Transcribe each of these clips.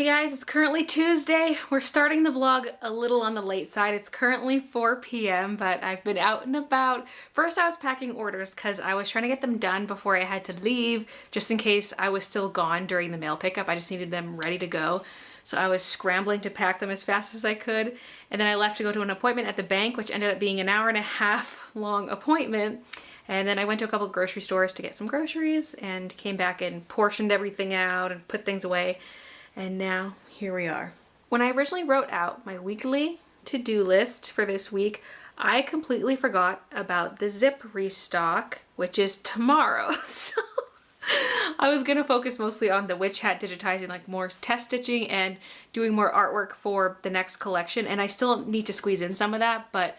Hey guys, it's currently Tuesday. We're starting the vlog a little on the late side. It's currently 4 p.m., but I've been out and about. First, I was packing orders because I was trying to get them done before I had to leave, just in case I was still gone during the mail pickup. I just needed them ready to go. So I was scrambling to pack them as fast as I could. And then I left to go to an appointment at the bank, which ended up being an hour-and-a-half long appointment. And then I went to a couple of grocery stores to get some groceries and came back and portioned everything out and put things away. And now, here we are. When I originally wrote out my weekly to-do list for this week, I completely forgot about the zip restock, which is tomorrow. So I was gonna focus mostly on the witch hat digitizing, like more test stitching and doing more artwork for the next collection. And I still need to squeeze in some of that, but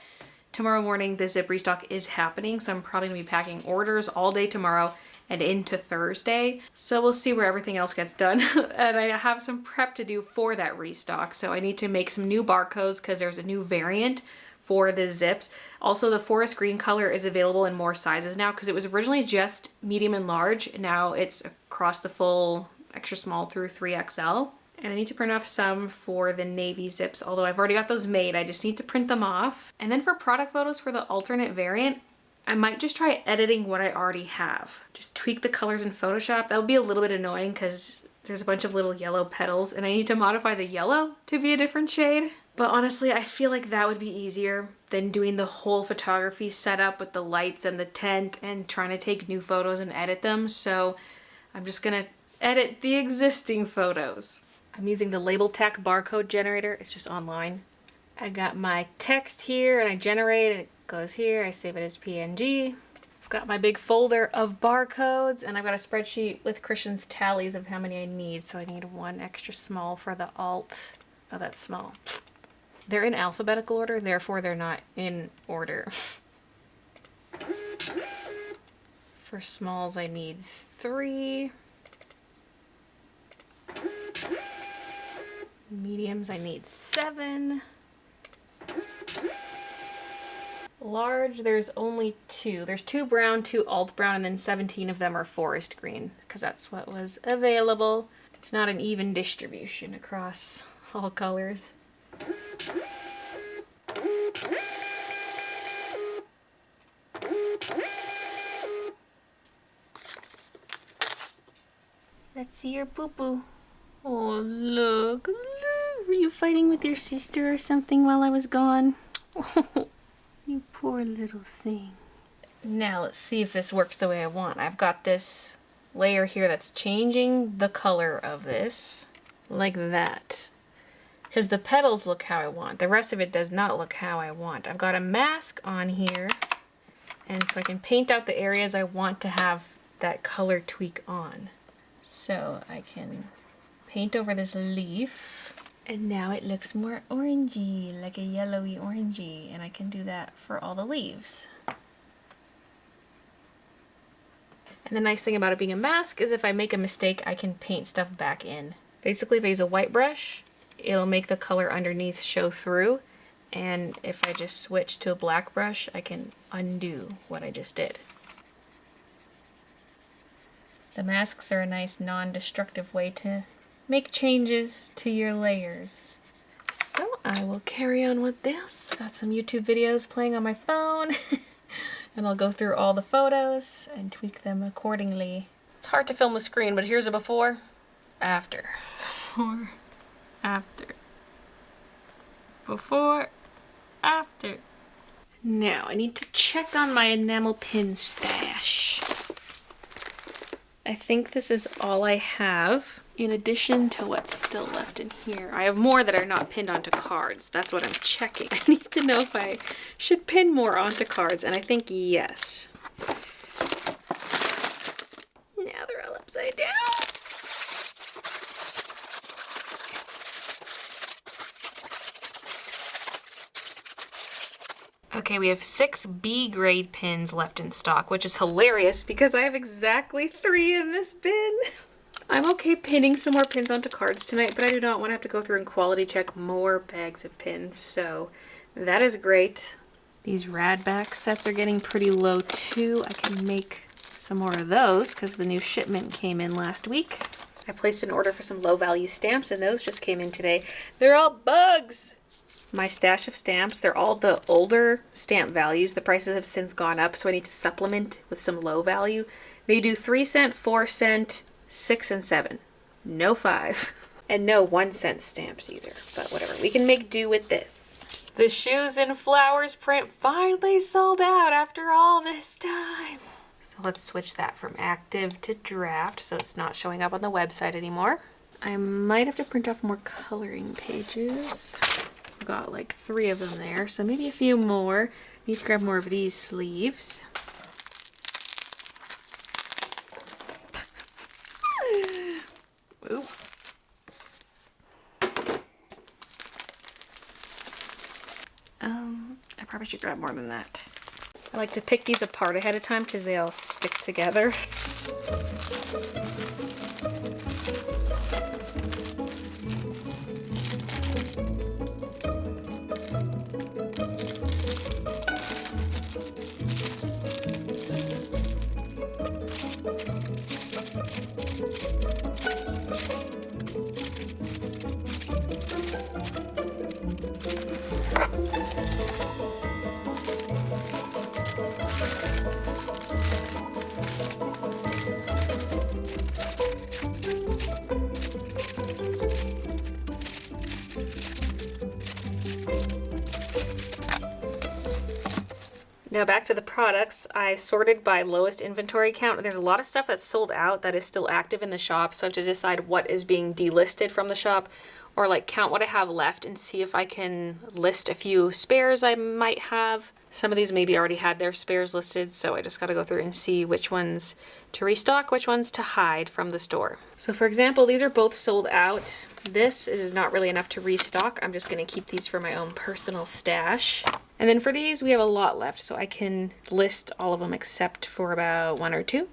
tomorrow morning the zip restock is happening. So I'm probably gonna be packing orders all day tomorrow and into Thursday. So we'll see where everything else gets done. And I have some prep to do for that restock. So I need to make some new barcodes because there's a new variant for the zips. Also, the forest green color is available in more sizes now because it was originally just medium and large. Now it's across the full extra small through 3XL. And I need to print off some for the navy zips, although I've already got those made. I just need to print them off. And then for product photos for the alternate variant, I might just try editing what I already have. Just tweak the colors in Photoshop. That would be a little bit annoying because there's a bunch of little yellow petals and I need to modify the yellow to be a different shade. But honestly, I feel like that would be easier than doing the whole photography setup with the lights and the tent and trying to take new photos and edit them. So I'm just gonna edit the existing photos. I'm using the Label Tech barcode generator. It's just online. I got my text here and I generate it. Goes here, I save it as PNG. I've got my big folder of barcodes and I've got a spreadsheet with Christian's tallies of how many I need. So I need one extra small for the alt. Oh, that's small. They're in alphabetical order, therefore they're not in order. For smalls I need 3. Mediums I need 7. Large, there's only 2. There's 2 brown, 2 alt brown, and then 17 of them are forest green, because that's what was available. It's not an even distribution across all colors. Let's see your poo-poo. Oh, look. Were you fighting with your sister or something while I was gone? You poor little thing. Now let's see if this works the way I want. I've got this layer here that's changing the color of this like that. Because the petals look how I want. The rest of it does not look how I want. I've got a mask on here, and so I can paint out the areas I want to have that color tweak on. So I can paint over this leaf. And now it looks more orangey, like a yellowy orangey, and I can do that for all the leaves. And the nice thing about it being a mask is if I make a mistake, I can paint stuff back in. Basically, if I use a white brush, it'll make the color underneath show through, and if I just switch to a black brush, I can undo what I just did. The masks are a nice non-destructive way to make changes to your layers. So I will carry on with this. Got some YouTube videos playing on my phone and I'll go through all the photos and tweak them accordingly. It's hard to film the screen, but here's a before, after. Before, after. Before, after. Now I need to check on my enamel pin stash. I think this is all I have. In addition to what's still left in here, I have more that are not pinned onto cards. That's what I'm checking. I need to know if I should pin more onto cards, and I think yes. Now they're all upside down. Okay, we have 6 B grade pins left in stock, which is hilarious because I have exactly 3 in this bin. I'm okay pinning some more pins onto cards tonight, but I do not want to have to go through and quality check more bags of pins, so that is great. These Radback sets are getting pretty low too. I can make some more of those because the new shipment came in last week. I placed an order for some low value stamps and those just came in today. They're all bugs! My stash of stamps, they're all the older stamp values. The prices have since gone up, so I need to supplement with some low value. They do 3 cent, 4 cent, 6 and 7. No 5. And no 1 cent stamps either, but whatever. We can make do with this. The Shoes and Flowers print finally sold out after all this time. So let's switch that from active to draft so it's not showing up on the website anymore. I might have to print off more coloring pages. I've got like 3 of them there, so maybe a few more. Need to grab more of these sleeves. Ooh. I probably should grab more than that. I like to pick these apart ahead of time because they all stick together. Now back to the products. I sorted by lowest inventory count. There's a lot of stuff that's sold out that is still active in the shop, so I have to decide what is being delisted from the shop, or like count what I have left and see if I can list a few spares I might have. Some of these maybe already had their spares listed, so I just gotta go through and see which ones to restock, which ones to hide from the store. So for example, these are both sold out. This is not really enough to restock. I'm just gonna keep these for my own personal stash. And then for these, we have a lot left, so I can list all of them except for about 1 or 2.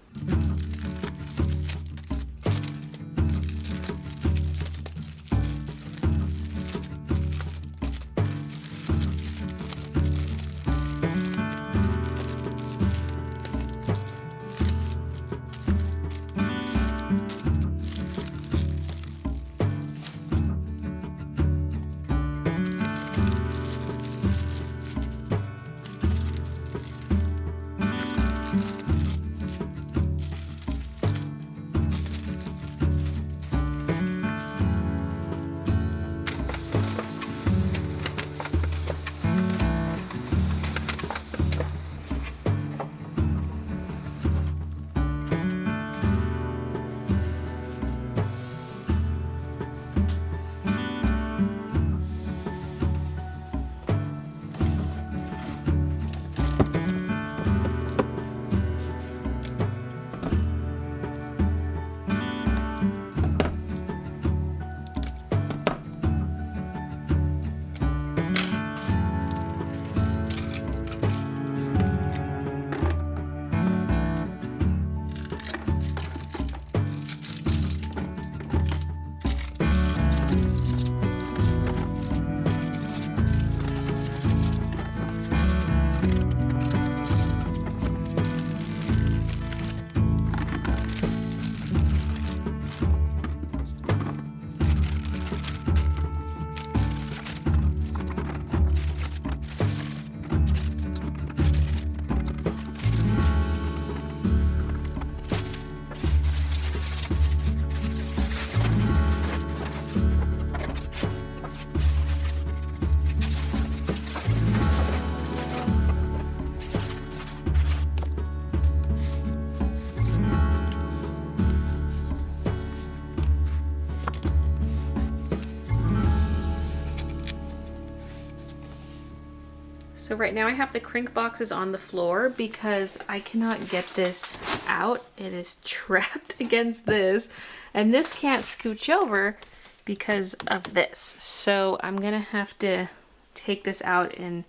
So right now I have the crink boxes on the floor because I cannot get this out. It is trapped against this, and this can't scooch over because of this. So I'm gonna have to take this out and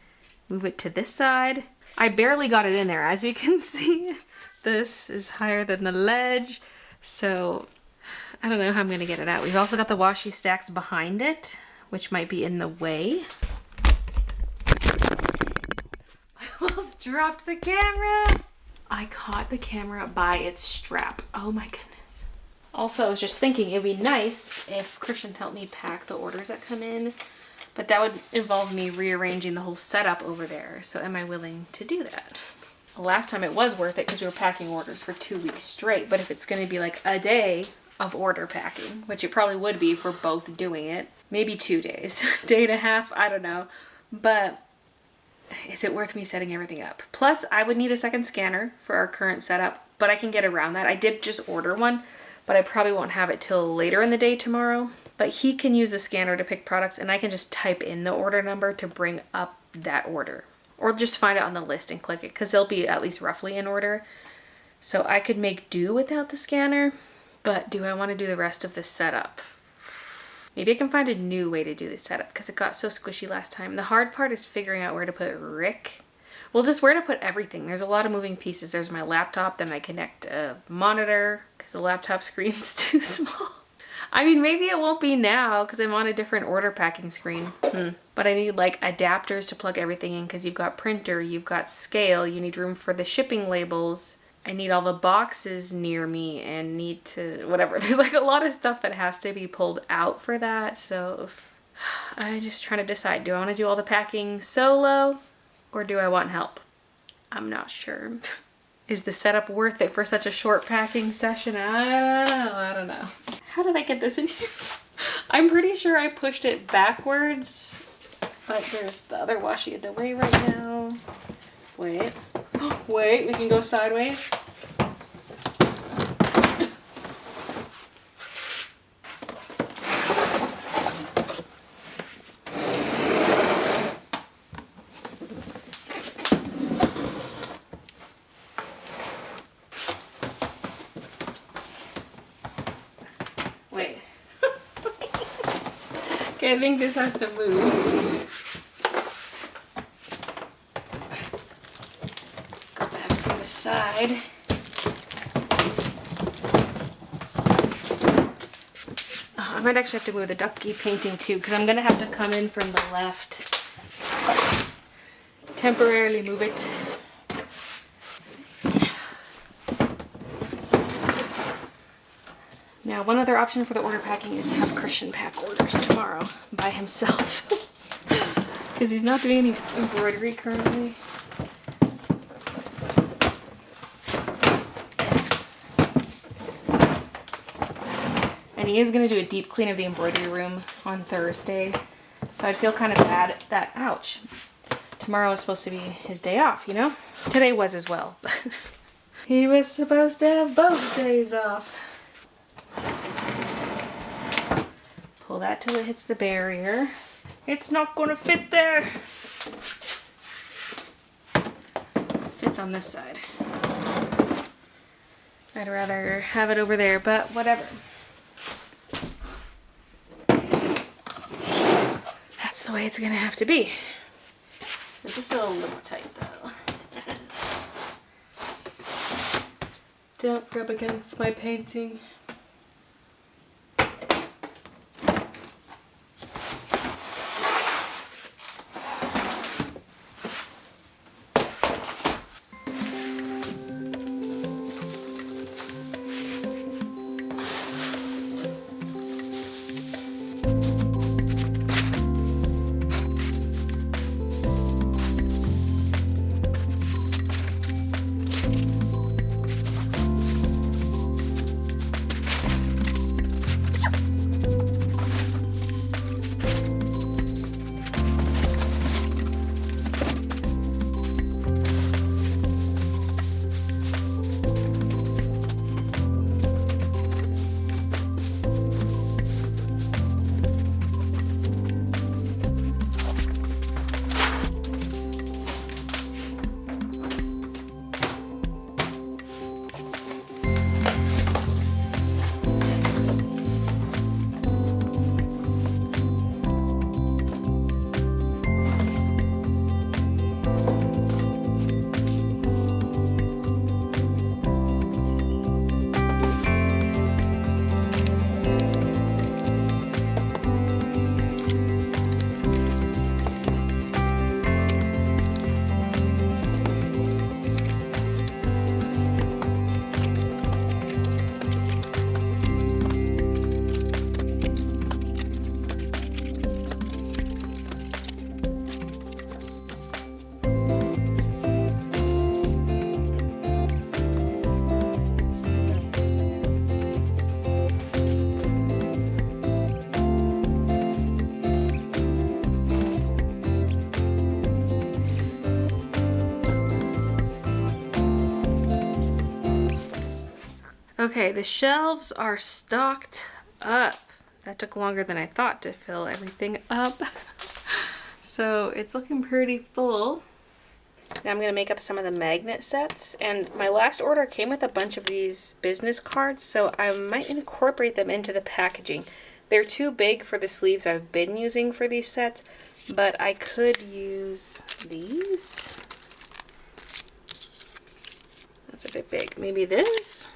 move it to this side. I barely got it in there. As you can see, this is higher than the ledge. So I don't know how I'm gonna get it out. We've also got the washi stacks behind it, which might be in the way. I almost dropped the camera. I caught the camera by its strap. Oh my goodness. Also, I was just thinking it'd be nice if Christian helped me pack the orders that come in, but that would involve me rearranging the whole setup over there. So am I willing to do that? Last time it was worth it because we were packing orders for 2 weeks straight, but if it's going to be like a day of order packing, which it probably would be for both doing it, maybe 2 days, day and a half, I don't know, but is it worth me setting everything up? Plus, I would need a second scanner for our current setup, but I can get around that. I did just order one, but I probably won't have it till later in the day tomorrow. But he can use the scanner to pick products, and I can just type in the order number to bring up that order. Or just find it on the list and click it, because they'll be at least roughly in order. So I could make do without the scanner, but do I want to do the rest of the setup? Maybe I can find a new way to do the setup, because it got so squishy last time. The hard part is figuring out where to put Rick. Well, just where to put everything. There's a lot of moving pieces. There's my laptop, then I connect a monitor, because the laptop screen's too small. I mean, maybe it won't be now because I'm on a different order packing screen. But I need like adapters to plug everything in because you've got printer, you've got scale, you need room for the shipping labels. I need all the boxes near me and need to, whatever. There's like a lot of stuff that has to be pulled out for that. So I'm just trying to decide, do I want to do all the packing solo or do I want help? I'm not sure. Is the setup worth it for such a short packing session? I don't know. How did I get this in here? I'm pretty sure I pushed it backwards, but there's the other washi in the way right now. Wait, wait, we can go sideways. Okay, I think this has to move. Go back to the side. Oh, I might actually have to move the ducky painting too, because I'm gonna have to come in from the left. Temporarily move it. Now, one other option for the order packing is have Christian pack orders tomorrow by himself. Because he's not doing any embroidery currently. And he is going to do a deep clean of the embroidery room on Thursday. So I'd feel kind of bad that, ouch, tomorrow is supposed to be his day off, you know? Today was as well. He was supposed to have both days off. Pull that till it hits the barrier. It's not gonna fit there. Fits on this side. I'd rather have it over there, but whatever. That's the way it's gonna have to be. This is still a little tight though. Don't rub against my painting. Okay, the shelves are stocked up. That took longer than I thought to fill everything up. So it's looking pretty full. Now I'm gonna make up some of the magnet sets, and my last order came with a bunch of these business cards, so I might incorporate them into the packaging. They're too big for the sleeves I've been using for these sets, but I could use these. That's a bit big. Maybe this?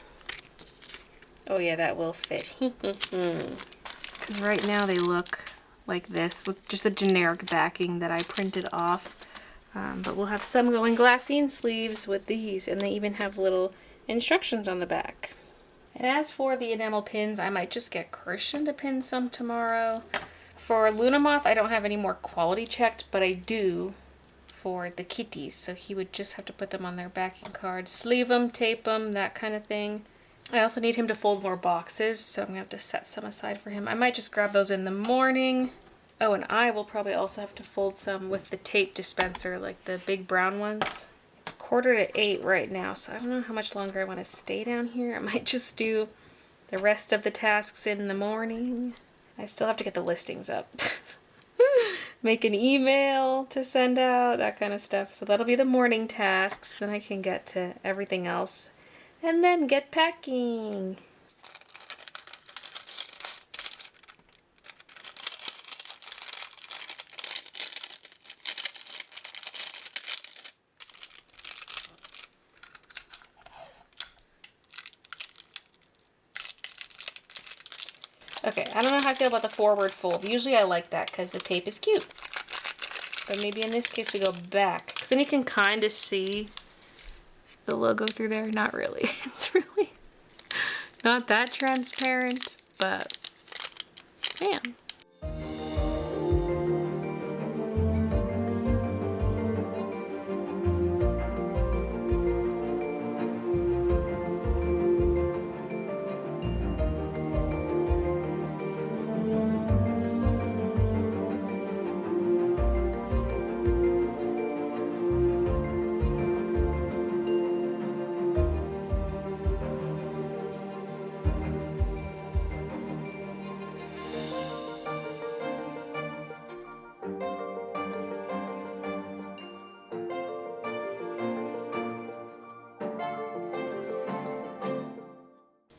Oh yeah, that will fit. Because right now they look like this with just a generic backing that I printed off. But we'll have some going glassine sleeves with these, and they even have little instructions on the back. And as for the enamel pins, I might just get Christian to pin some tomorrow. For Luna Moth, I don't have any more quality checked, but I do for the kitties. So he would just have to put them on their backing cards, sleeve them, tape them, that kind of thing. I also need him to fold more boxes, so I'm going to have to set some aside for him. I might just grab those in the morning. Oh, and I will probably also have to fold some with the tape dispenser, like the big brown ones. It's 7:45 right now, so I don't know how much longer I want to stay down here. I might just do the rest of the tasks in the morning. I still have to get the listings up. Make an email to send out, that kind of stuff. So that'll be the morning tasks. Then I can get to everything else. And then get packing. Okay, I don't know how I feel about the forward fold. Usually I like that because the tape is cute. But maybe in this case we go back. Because then you can kind of see the logo through there. Not really. It's really not that transparent, but man.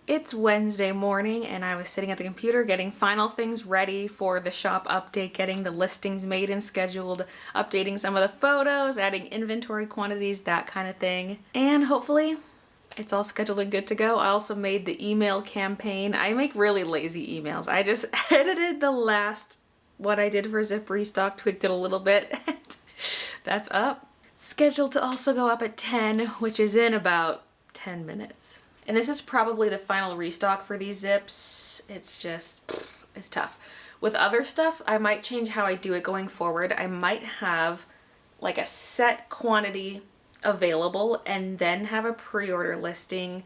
It's Wednesday morning and I was sitting at the computer getting final things ready for the shop update, getting the listings made and scheduled, updating some of the photos, adding inventory quantities, that kind of thing. And hopefully it's all scheduled and good to go. I also made the email campaign. I make really lazy emails. I just edited the last what I did for Zip Restock, tweaked it a little bit, and that's up. Scheduled to also go up at 10, which is in about 10 minutes. And this is probably the final restock for these zips. It's tough. With other stuff, I might change how I do it going forward. I might have like a set quantity available and then have a pre-order listing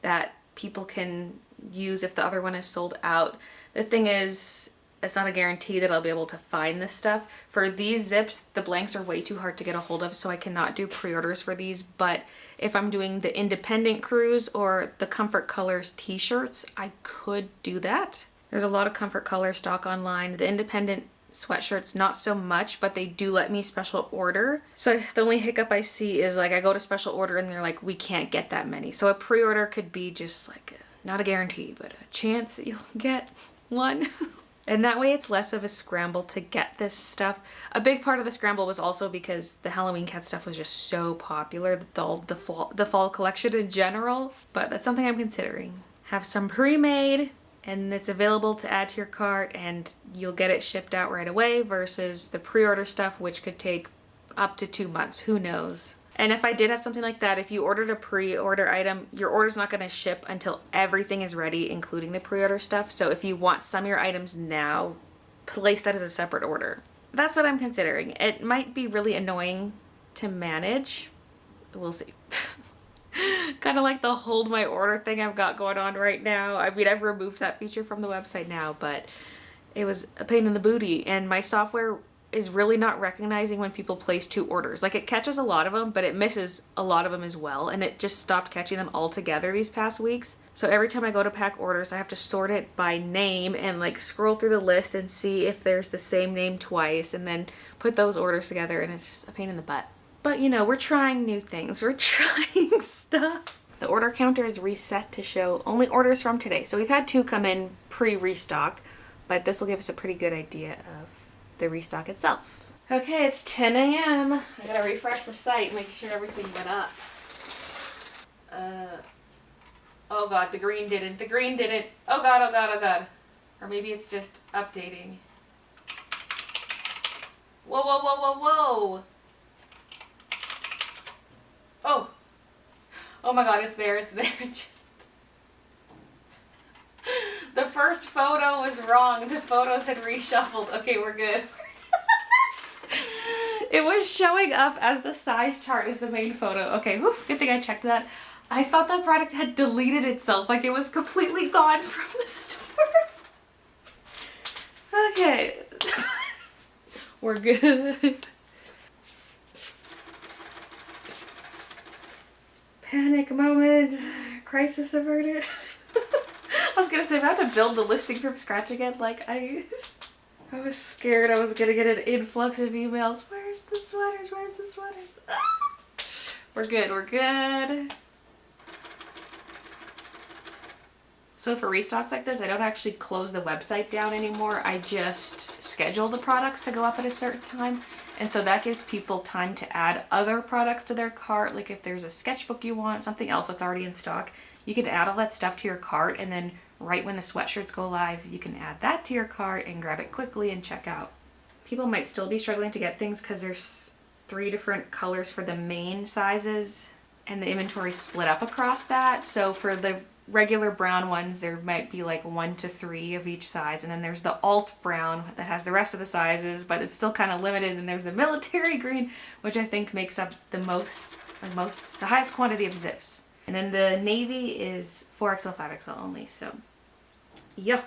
that people can use if the other one is sold out. The thing is, it's not a guarantee that I'll be able to find this stuff. For these zips, the blanks are way too hard to get a hold of, so I cannot do pre-orders for these. But if I'm doing the independent crews or the Comfort Colors t-shirts, I could do that. There's a lot of Comfort Color stock online. The independent sweatshirts, not so much, but they do let me special order. So the only hiccup I see is like I go to special order and they're like, we can't get that many. So a pre-order could be just like, not a guarantee, but a chance that you'll get one. And that way it's less of a scramble to get this stuff. A big part of the scramble was also because the Halloween cat stuff was just so popular, the fall collection in general. But that's something I'm considering. Have some pre-made and it's available to add to your cart and you'll get it shipped out right away versus the pre-order stuff, which could take up to 2 months. Who knows? And if I did have something like that, if you ordered a pre-order item, your order's not going to ship until everything is ready, including the pre-order stuff. So if you want some of your items now, place that as a separate order. That's what I'm considering. It might be really annoying to manage. We'll see. Kind of like the hold my order thing I've got going on right now. I mean, I've removed that feature from the website now, but it was a pain in the booty. And my software is really not recognizing when people place 2 orders. Like, it catches a lot of them, but it misses a lot of them as well, and it just stopped catching them all together these past weeks. So every time I go to pack orders, I have to sort it by name and like scroll through the list and see if there's the same name twice, and then put those orders together, and it's just a pain in the butt. But you know, we're trying new things. We're trying stuff. The order counter is reset to show only orders from today. So we've had 2 come in pre-restock, but this will give us a pretty good idea of the restock itself. Okay, it's 10 a.m. I gotta refresh the site, make sure everything went up. Oh god, the green didn't. The green didn't. Oh god, oh god, oh god. Or maybe it's just updating. Whoa, whoa, whoa, whoa, whoa. Oh. Oh my god, it's there, it's there. Just... The first photo was wrong. The photos had reshuffled. Okay, we're good. It was showing up as the size chart as the main photo. Okay, whew, good thing I checked that. I thought that product had deleted itself, like it was completely gone from the store. Okay. We're good. Panic moment. Crisis averted. I was gonna say, if I have to build the listing from scratch again, like I was scared I was gonna get an influx of emails. Where's the sweaters? Where's the sweaters? Ah! We're good, we're good. So for restocks like this, I don't actually close the website down anymore. I just schedule the products to go up at a certain time. And so that gives people time to add other products to their cart. Like if there's a sketchbook you want, something else that's already in stock, you can add all that stuff to your cart, and then right when the sweatshirts go live, you can add that to your cart and grab it quickly and check out. People might still be struggling to get things because there's 3 different colors for the main sizes, and the inventory split up across that. So for the regular brown ones, there might be like 1 to 3 of each size, and then there's the alt brown that has the rest of the sizes, but it's still kind of limited, and there's the military green, which I think makes up the highest quantity of zips. And then the navy is 4XL, 5XL only, so yeah.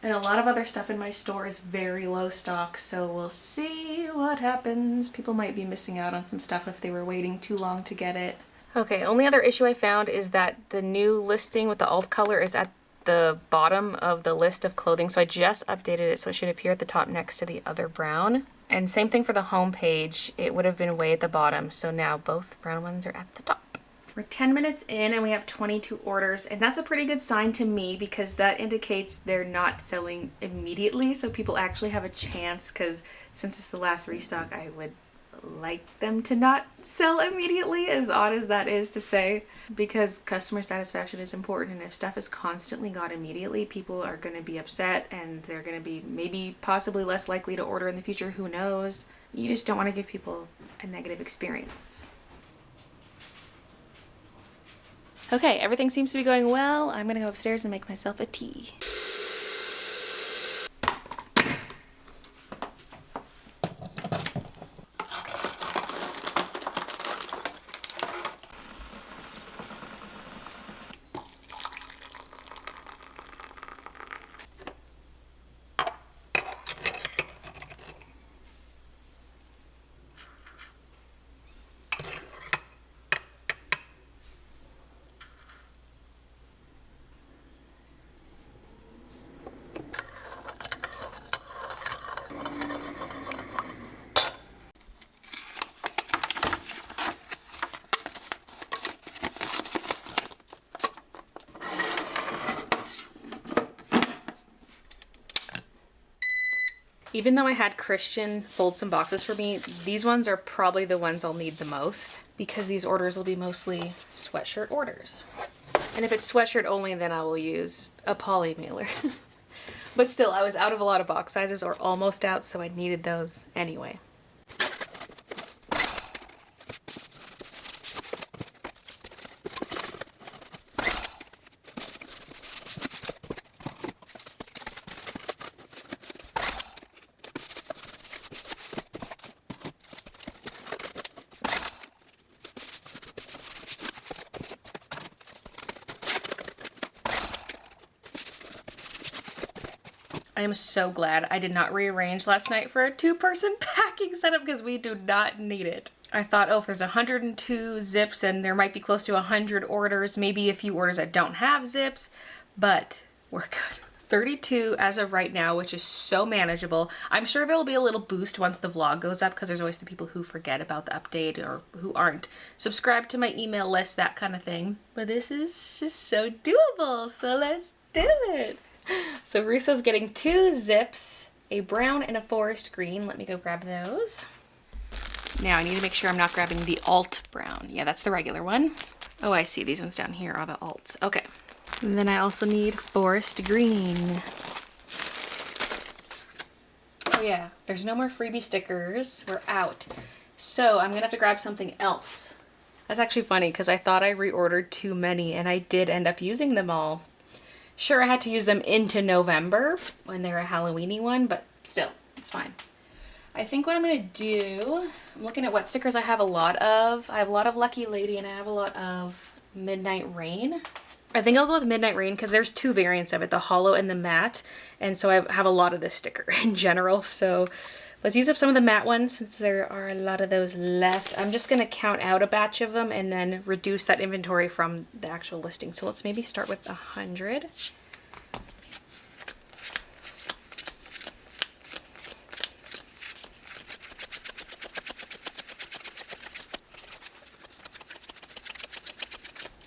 And a lot of other stuff in my store is very low stock, so we'll see what happens. People might be missing out on some stuff if they were waiting too long to get it. Okay, only other issue I found is that the new listing with the alt color is at the bottom of the list of clothing, so I just updated it so it should appear at the top next to the other brown. And same thing for the home page, it would have been way at the bottom, so now both brown ones are at the top. We're 10 minutes in and we have 22 orders, and that's a pretty good sign to me because that indicates they're not selling immediately, so people actually have a chance, because since it's the last restock, I would like them to not sell immediately, as odd as that is to say, because customer satisfaction is important, and if stuff is constantly gone immediately, people are going to be upset and they're going to be maybe possibly less likely to order in the future, who knows. You just don't want to give people a negative experience. Okay, everything seems to be going well. I'm gonna go upstairs and make myself a tea. Even though I had Christian fold some boxes for me, these ones are probably the ones I'll need the most because these orders will be mostly sweatshirt orders. And if it's sweatshirt only, then I will use a poly mailer. But still, I was out of a lot of box sizes, or almost out, so I needed those anyway. I am so glad I did not rearrange last night for a 2-person packing setup because we do not need it. I thought, oh, if there's 102 zips, then there might be close to 100 orders, maybe a few orders that don't have zips, but we're good. 32 as of right now, which is so manageable. I'm sure there will be a little boost once the vlog goes up because there's always the people who forget about the update or who aren't subscribed to my email list, that kind of thing. But this is just so doable, so let's do it. So Russo's getting 2 zips, a brown and a forest green. Let me go grab those. Now I need to make sure I'm not grabbing the alt brown. Yeah, that's the regular one. Oh, I see. These ones down here are the alts. Okay. And then I also need forest green. Oh yeah, there's no more freebie stickers. We're out. So I'm gonna have to grab something else. That's actually funny because I thought I reordered too many and I did end up using them all. Sure, I had to use them into November when they were a Halloween-y one, but still, it's fine. I think what I'm gonna do, I'm looking at what stickers I have a lot of. I have a lot of Lucky Lady and I have a lot of Midnight Rain. I think I'll go with Midnight Rain because there's 2 variants of it, the hollow and the matte. And so I have a lot of this sticker in general. So let's use up some of the matte ones since there are a lot of those left. I'm just gonna count out a batch of them and then reduce that inventory from the actual listing. So let's maybe start with 100.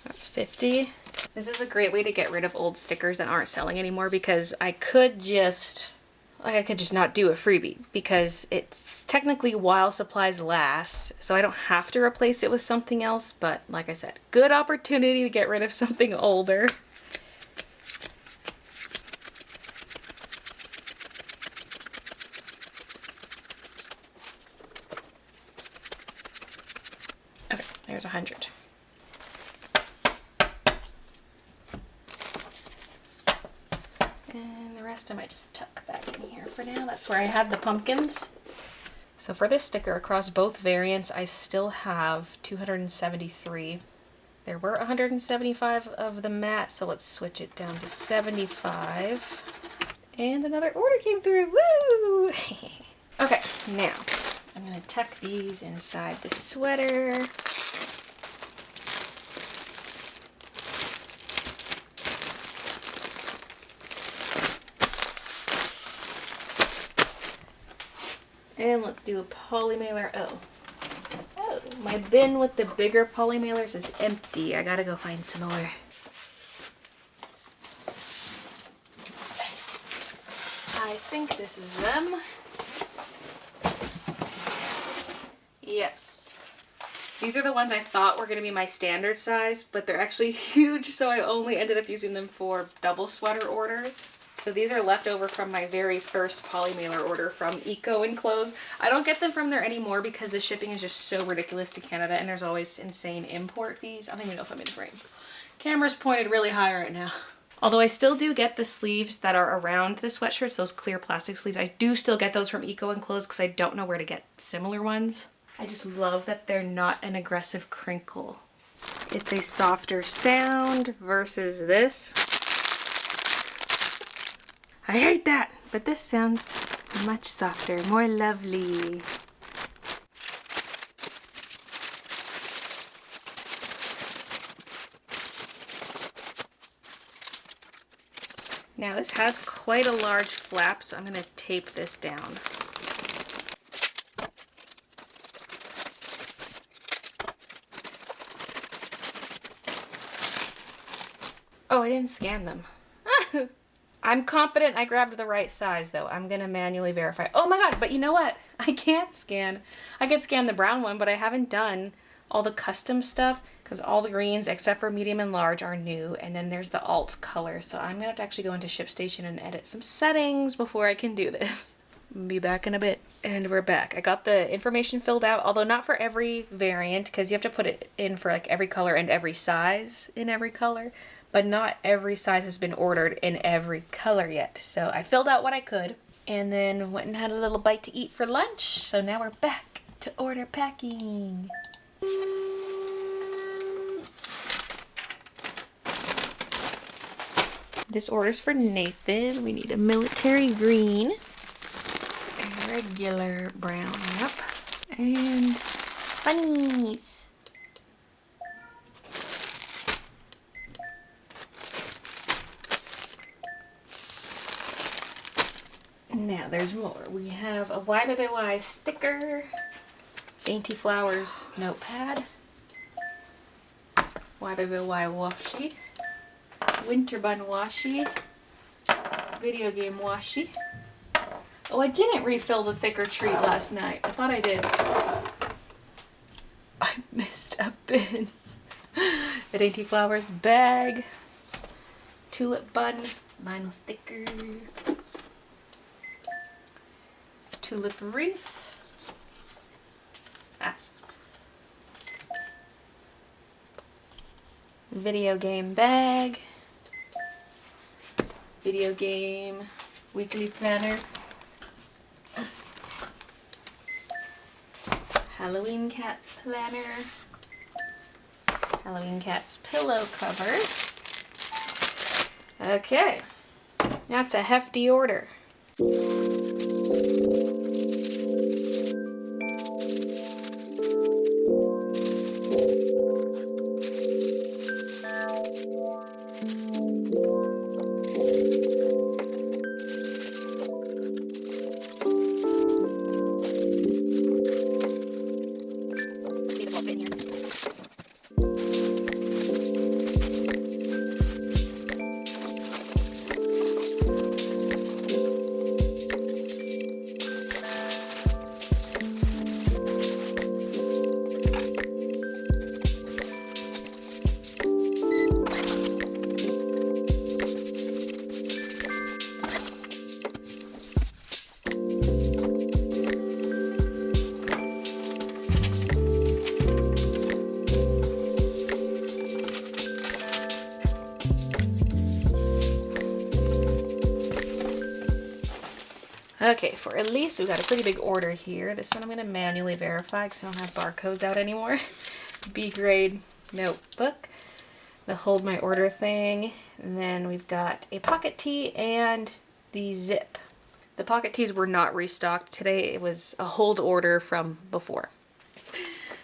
That's 50. This is a great way to get rid of old stickers that aren't selling anymore because I could just not do a freebie because it's technically while supplies last, so I don't have to replace it with something else, but like I said, good opportunity to get rid of something older. Okay, there's 100. And the rest I might just tuck back in here for now. That's where I had the pumpkins. So for this sticker across both variants, I still have 273. There were 175 of the matte, so let's switch it down to 75. And another order came through, woo! Okay, now I'm gonna tuck these inside the sweater. And let's do a poly mailer. Oh, my bin with the bigger poly mailers is empty. I gotta go find some more. I think this is them. Yes. These are the ones I thought were gonna be my standard size, but they're actually huge, so I only ended up using them for double sweater orders. So these are leftover from my very first poly mailer order from Eco Enclose. I don't get them from there anymore because the shipping is just so ridiculous to Canada and there's always insane import fees. I don't even know if I'm in frame. Camera's pointed really high right now. Although I still do get the sleeves that are around the sweatshirts, those clear plastic sleeves. I do still get those from Eco Enclose because I don't know where to get similar ones. I just love that they're not an aggressive crinkle. It's a softer sound versus this. I hate that, but this sounds much softer, more lovely. Now this has quite a large flap, so I'm going to tape this down. Oh, I didn't scan them. I'm confident I grabbed the right size though. I'm gonna manually verify. Oh my god, but you know what? I can't scan. I could scan the brown one, but I haven't done all the custom stuff because all the greens except for medium and large are new, and then there's the alt color. So I'm gonna have to actually go into ShipStation and edit some settings before I can do this. Be back in a bit. And we're back. I got the information filled out, although not for every variant because you have to put it in for like every color and every size in every color. But not every size has been ordered in every color yet. So I filled out what I could and then went and had a little bite to eat for lunch. So now we're back to order packing. This order's for Nathan. We need a military green, a regular brown, yep, and bunnies. Now there's more. We have a YBBY sticker, Dainty Flowers notepad, YBBY washi, winter bun washi, video game washi. Oh, I didn't refill the thicker treat last night. I thought I did. I missed a bin. A Dainty Flowers bag, tulip bun, vinyl sticker, tulip wreath, video game bag, video game weekly planner, Halloween Cats planner, Halloween Cats pillow cover. Okay, that's a hefty order. Okay, for Elise, we got a pretty big order here. This one I'm going to manually verify because I don't have barcodes out anymore. B grade notebook, the hold my order thing, and then we've got a pocket tee and the zip. The pocket tees were not restocked today. It was a hold order from before.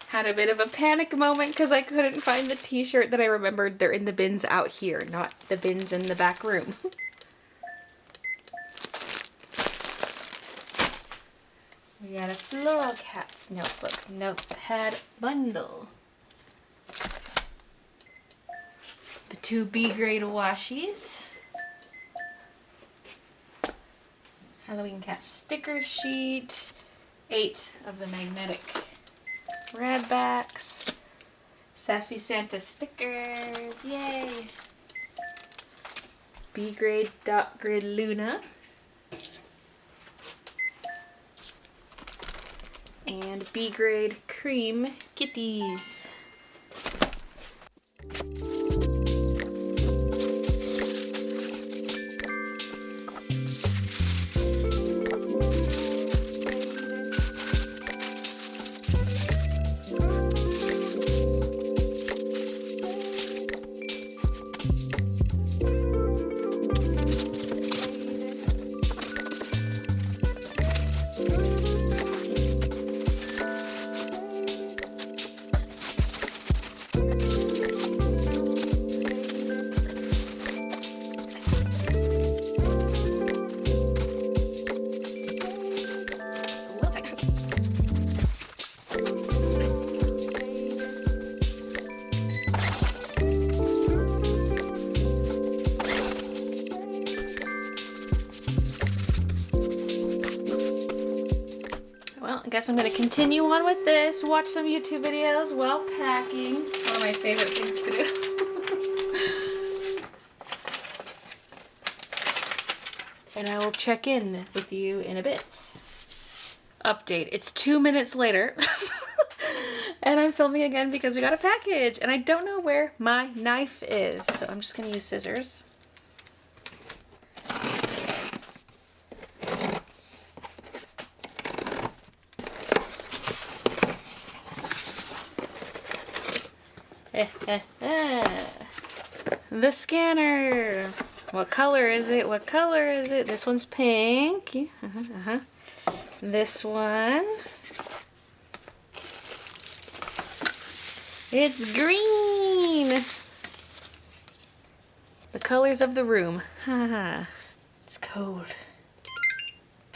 Had a bit of a panic moment because I couldn't find the t-shirt that I remembered. They're in the bins out here, not the bins in the back room. We got a Floral Cats notebook, notepad bundle. The 2 B grade washies. Halloween Cat sticker sheet. 8 of the magnetic rad backs. Sassy Santa stickers, yay! B grade dot grid Luna. And B grade cream kitties. Well, I guess I'm going to continue on with this, watch some YouTube videos while packing. It's one of my favorite things to do. And I will check in with you in a bit. Update. It's 2 minutes later. And I'm filming again because we got a package. And I don't know where my knife is. So I'm just going to use scissors. The scanner. What color is it? What color is it? This one's pink. This one. It's green. The colors of the room. Haha. It's cold.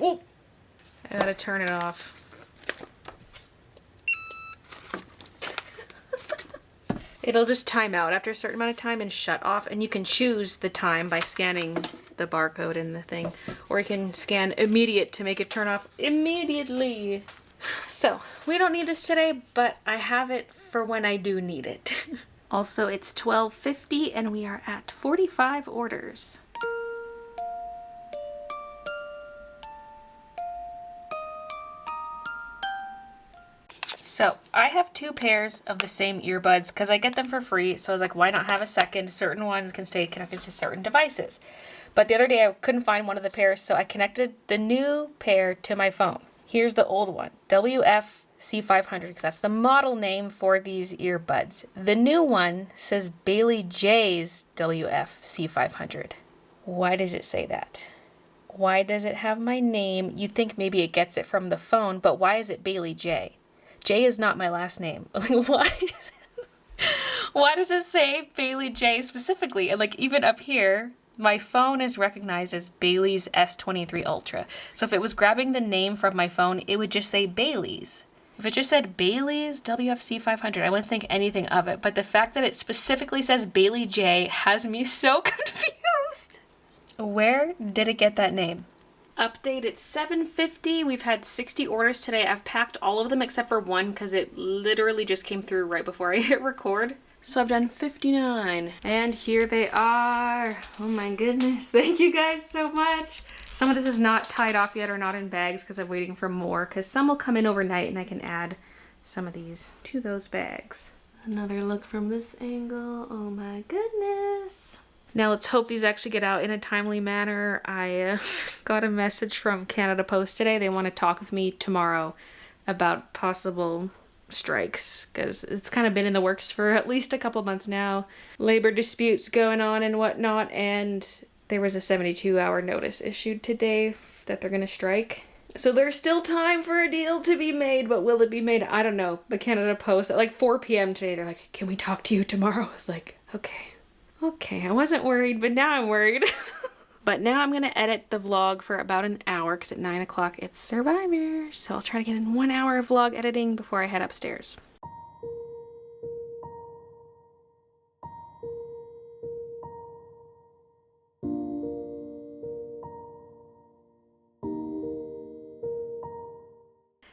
Oh, I gotta turn it off. It'll just time out after a certain amount of time and shut off, and you can choose the time by scanning the barcode in the thing, or you can scan immediate to make it turn off immediately. So, we don't need this today, but I have it for when I do need it. Also, it's 12:50 and we are at 45 orders. So I have 2 pairs of the same earbuds because I get them for free. So I was like, why not have a second? Certain ones can stay connected to certain devices. But the other day I couldn't find one of the pairs, so I connected the new pair to my phone. Here's the old one, WF-C500, because that's the model name for these earbuds. The new one says Baylee J's WF-C500. Why does it say that? Why does it have my name? You'd think maybe it gets it from the phone, but why is it Baylee J? J is not my last name. Like, why does it say Baylee J specifically? And like even up here, my phone is recognized as Baylee's S23 Ultra. So if it was grabbing the name from my phone, it would just say Baylee's. If it just said Baylee's WFC 500, I wouldn't think anything of it. But the fact that it specifically says Baylee J has me so confused. Where did it get that name? Update, it's 7:50. We've had 60 orders today. I've packed all of them except for one because it literally just came through right before I hit record. So I've done 59. And here they are. Oh my goodness. Thank you guys so much. Some of this is not tied off yet or not in bags because I'm waiting for more, because some will come in overnight and I can add some of these to those bags. Another look from this angle. Oh my goodness. Now let's hope these actually get out in a timely manner. I got a message from Canada Post today. They want to talk with me tomorrow about possible strikes, because it's kind of been in the works for at least a couple months now. Labor disputes going on and whatnot, and there was a 72-hour notice issued today that they're going to strike. So there's still time for a deal to be made, but will it be made? I don't know. But Canada Post at like 4 p.m. today, they're like, can we talk to you tomorrow? I was like, okay. Okay, I wasn't worried, but now I'm worried. But now I'm going to edit the vlog for about an hour because at 9 o'clock it's Survivor. So I'll try to get in 1 hour of vlog editing before I head upstairs.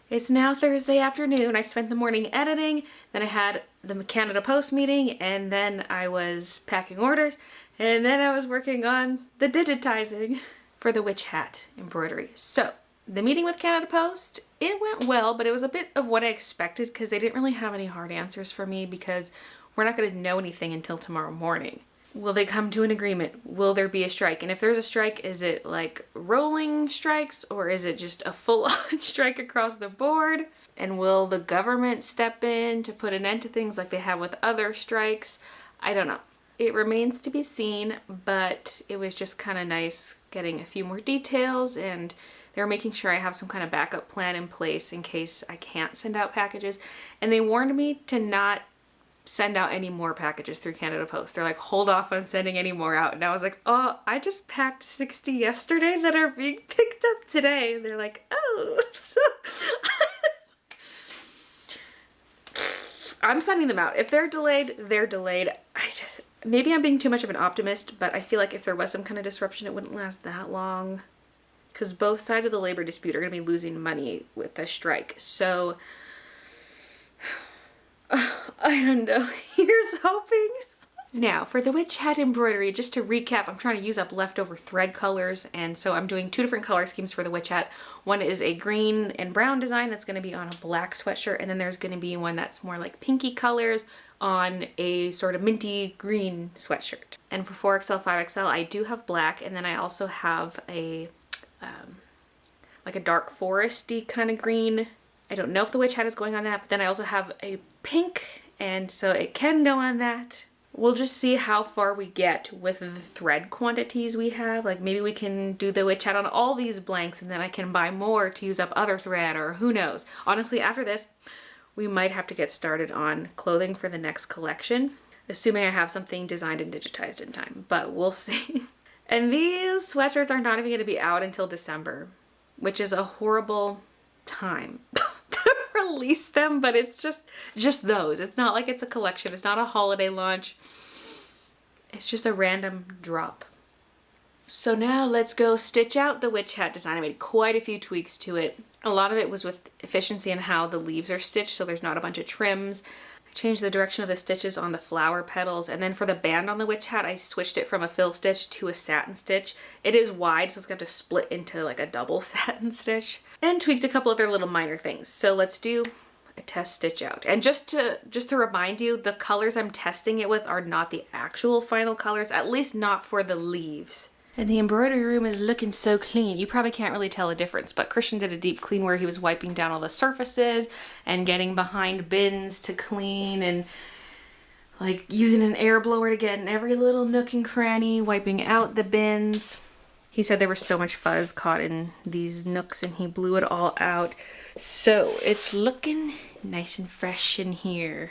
It's now Thursday afternoon. I spent the morning editing, then I had the Canada Post meeting, and then I was packing orders, and then I was working on the digitizing for the witch hat embroidery. So the meeting with Canada Post, it went well, but it was a bit of what I expected because they didn't really have any hard answers for me because we're not going to know anything until tomorrow morning. Will they come to an agreement? Will there be a strike? And if there's a strike, is it like rolling strikes or is it just a full-on strike across the board? And will the government step in to put an end to things like they have with other strikes? I don't know. It remains to be seen, but it was just kind of nice getting a few more details, and they're making sure I have some kind of backup plan in place in case I can't send out packages. And they warned me to not send out any more packages through Canada Post. They're like, hold off on sending any more out. And I was like, oh, I just packed 60 yesterday that are being picked up today. And they're like, oh. So I'm sending them out. If they're delayed, they're delayed. Maybe I'm being too much of an optimist, but I feel like if there was some kind of disruption, it wouldn't last that long. Because both sides of the labor dispute are going to be losing money with the strike. So I don't know. Here's hoping. Now, for the witch hat embroidery, just to recap, I'm trying to use up leftover thread colors, and so I'm doing 2 different color schemes for the witch hat. One is a green and brown design that's going to be on a black sweatshirt, and then there's going to be one that's more like pinky colors on a sort of minty green sweatshirt. And for 4XL, 5XL, I do have black, and then I also have a like a dark foresty kind of green. I don't know if the witch hat is going on that, but then I also have a pink, and so it can go on that. We'll just see how far we get with the thread quantities we have. Like maybe we can do the witch hat on all these blanks and then I can buy more to use up other thread, or who knows. Honestly, after this, we might have to get started on clothing for the next collection, assuming I have something designed and digitized in time, but we'll see. And these sweatshirts are not even going to be out until December, which is a horrible time to release them, but it's just those. It's not like it's a collection. It's not a holiday launch. It's just a random drop. So now let's go stitch out the witch hat design. I made quite a few tweaks to it. A lot of it was with efficiency and how the leaves are stitched, so there's not a bunch of trims. I changed the direction of the stitches on the flower petals, and then for the band on the witch hat, I switched it from a fill stitch to a satin stitch. It is wide, so it's going to have to split into like a double satin stitch. And tweaked a couple other little minor things. So let's do a test stitch out. And just to remind you, the colors I'm testing it with are not the actual final colors, at least not for the leaves. And the embroidery room is looking so clean. You probably can't really tell a difference, but Christian did a deep clean where he was wiping down all the surfaces and getting behind bins to clean, and like using an air blower to get in every little nook and cranny, wiping out the bins. He said there was so much fuzz caught in these nooks and he blew it all out. So it's looking nice and fresh in here.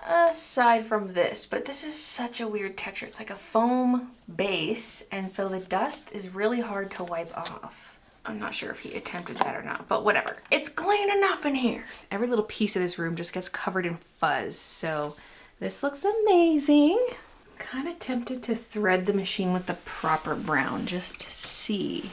Aside from this, but this is such a weird texture. It's like a foam base, and so the dust is really hard to wipe off. I'm not sure if he attempted that or not, but whatever. It's clean enough in here. Every little piece of this room just gets covered in fuzz, so this looks amazing. I'm kind of tempted to thread the machine with the proper brown just to see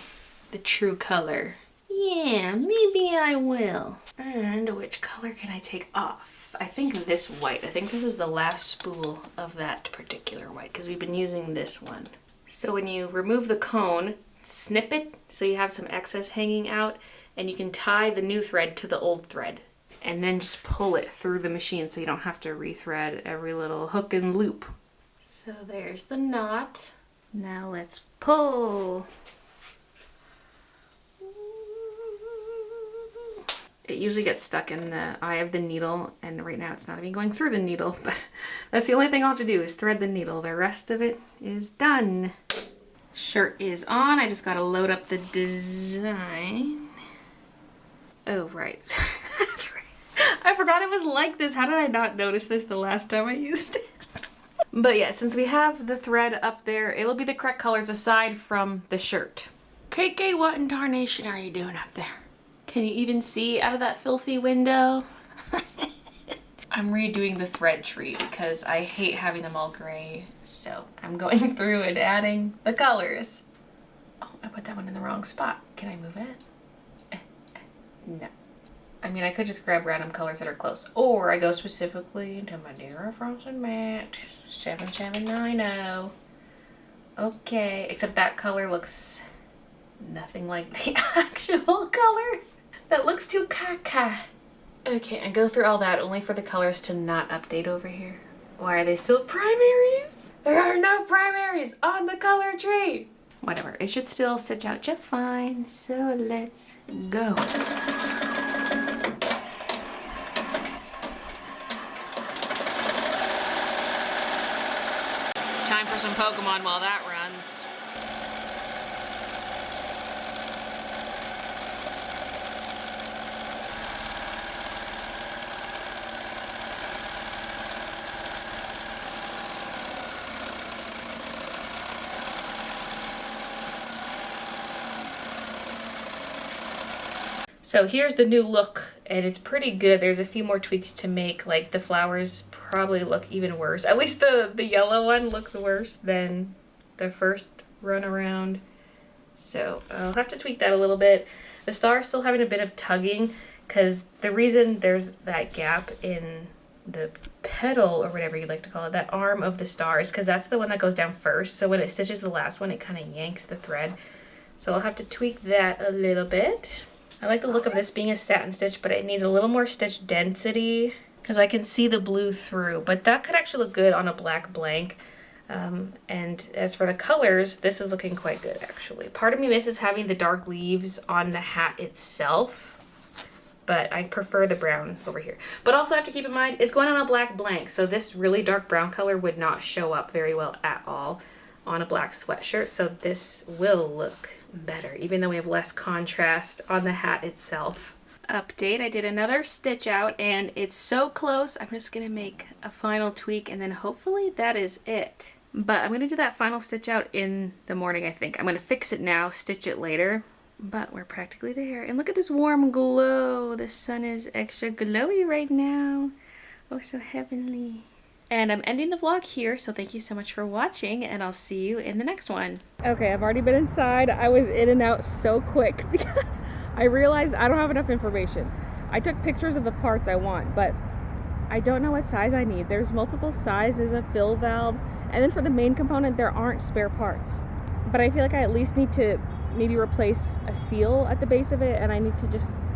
the true color. Yeah, maybe I will. And which color can I take off? I think this white. I think this is the last spool of that particular white because we've been using this one. So when you remove the cone, snip it so you have some excess hanging out, and you can tie the new thread to the old thread and then just pull it through the machine so you don't have to rethread every little hook and loop. So there's the knot. Now let's pull. It usually gets stuck in the eye of the needle, and right now it's not even going through the needle, but that's the only thing I'll have to do is thread the needle. The rest of it is done. Shirt is on. I just gotta load up the design. Oh, right. I forgot it was like this. How did I not notice this the last time I used it? But yeah, since we have the thread up there, it'll be the correct colors aside from the shirt. KK, what in tarnation are you doing up there? Can you even see out of that filthy window? I'm redoing the thread tree because I hate having them all gray. So I'm going through and adding the colors. Oh, I put that one in the wrong spot. Can I move it? No. I mean, I could just grab random colors that are close. Or I go specifically to Madeira Frozen Matte 7790. Okay, except that color looks nothing like the actual color. That looks too caca. Okay, I go through all that only for the colors to not update over here. Why are they still primaries? There are no primaries on the color tree. Whatever, it should still stitch out just fine. So let's go. Time for some Pokemon while that runs. So here's the new look, and it's pretty good. There's a few more tweaks to make, like the flowers probably look even worse. At least the yellow one looks worse than the first run around. So I'll have to tweak that a little bit. The star is still having a bit of tugging because the reason there's that gap in the petal, or whatever you like to call it, that arm of the star, is because that's the one that goes down first. So when it stitches the last one, it kind of yanks the thread. So I'll have to tweak that a little bit. I like the look of this being a satin stitch, but it needs a little more stitch density because I can see the blue through, but that could actually look good on a black blank. And as for the colors, this is looking quite good actually. Part of me misses having the dark leaves on the hat itself, but I prefer the brown over here. But also have to keep in mind, it's going on a black blank, so this really dark brown color would not show up very well at all on a black sweatshirt, so this will look better, even though we have less contrast on the hat itself. Update, I did another stitch out and it's so close. I'm just gonna make a final tweak and then hopefully that is it. But I'm gonna do that final stitch out in the morning, I think. I'm gonna fix it now, stitch it later, but we're practically there. And look at this warm glow. The sun is extra glowy right now. Oh, so heavenly. And I'm ending the vlog here, so thank you so much for watching, and I'll see you in the next one. Okay, I've already been inside. I was in and out so quick because I realized I don't have enough information. I took pictures of the parts I want, but I don't know what size I need. There's multiple sizes of fill valves, and then for the main component, there aren't spare parts. But I feel like I at least need to maybe replace a seal at the base of it, and I need to just